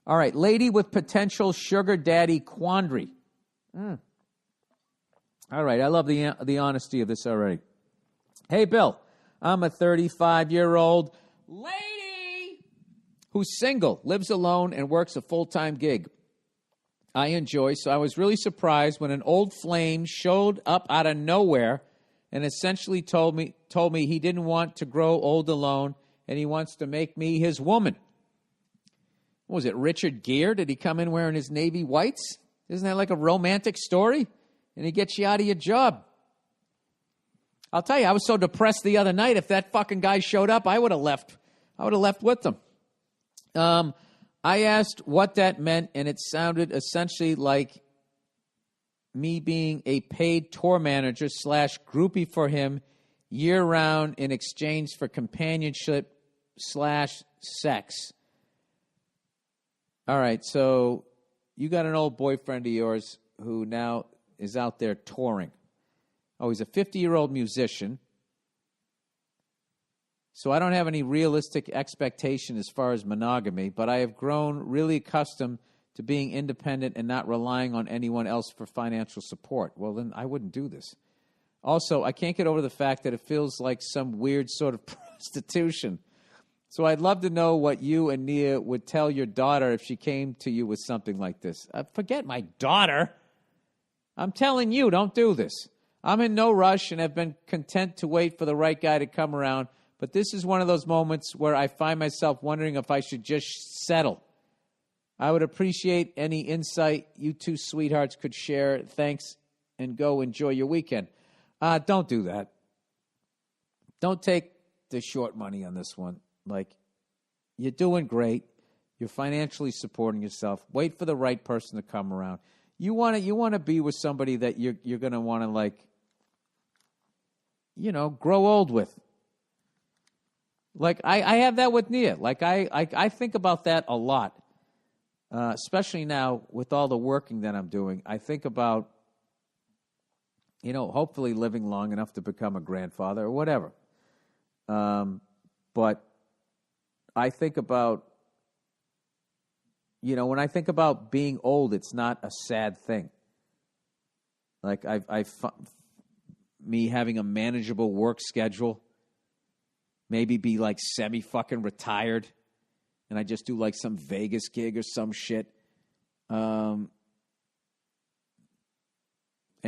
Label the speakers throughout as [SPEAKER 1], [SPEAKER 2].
[SPEAKER 1] All right, lady with potential sugar daddy quandary. All right, I love the honesty of this already. Hey, Bill, I'm a 35-year-old lady who's single, lives alone, and works a full-time gig I enjoy, so I was really surprised when an old flame showed up out of nowhere and essentially told me he didn't want to grow old alone and he wants to make me his woman. What was it, Richard Gere? Did he come in wearing his navy whites? Isn't that like a romantic story? And he gets you out of your job. I'll tell you, I was so depressed the other night. If that fucking guy showed up, I would have left. I would have left with them. I asked what that meant, and it sounded essentially like me being a paid tour manager / groupie for him year-round in exchange for companionship / sex. All right, so you got an old boyfriend of yours who now is out there touring. Oh, he's a 50-year-old musician. So I don't have any realistic expectation as far as monogamy, but I have grown really accustomed to being independent and not relying on anyone else for financial support. Well, then I wouldn't do this. Also, I can't get over the fact that it feels like some weird sort of prostitution. So I'd love to know what you and Nia would tell your daughter if she came to you with something like this. Forget my daughter. I'm telling you, don't do this. I'm in no rush and have been content to wait for the right guy to come around. But this is one of those moments where I find myself wondering if I should just settle. I would appreciate any insight you two sweethearts could share. Thanks, and go enjoy your weekend. Don't do that. Don't take the short money on this one. Like, you're doing great. You're financially supporting yourself. Wait for the right person to come around. You want to be with somebody that you're going to want to, like, grow old with. Like, I have that with Nia. Like, I think about that a lot, especially now with all the working that I'm doing. I think about, hopefully living long enough to become a grandfather or whatever. But I think about, when I think about being old, it's not a sad thing. Like, me having a manageable work schedule, maybe be like semi-fucking retired, and I just do like some Vegas gig or some shit, and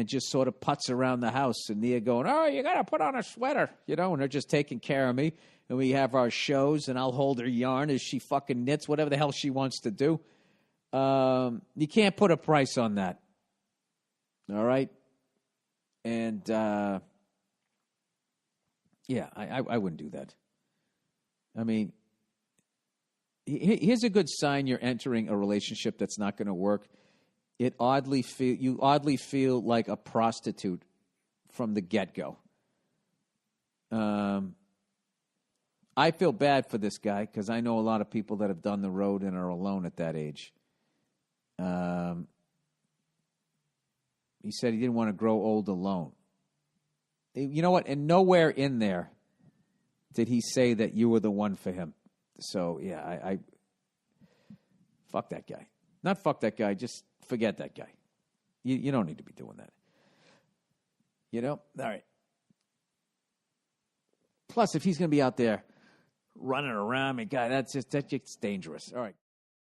[SPEAKER 1] just sort of putz around the house, and Nia going, oh, you got to put on a sweater, and they're just taking care of me, and we have our shows, and I'll hold her yarn as she fucking knits, whatever the hell she wants to do. You can't put a price on that, all right? And, yeah, I wouldn't do that. I mean, here's a good sign you're entering a relationship that's not going to work. You oddly feel like a prostitute from the get-go. I feel bad for this guy because I know a lot of people that have done the road and are alone at that age. He said he didn't want to grow old alone. You know what? And nowhere in there did he say that you were the one for him. So, yeah, I fuck that guy. Not fuck that guy, just forget that guy. You don't need to be doing that. All right. Plus, if he's going to be out there running around, God, that's dangerous. All right.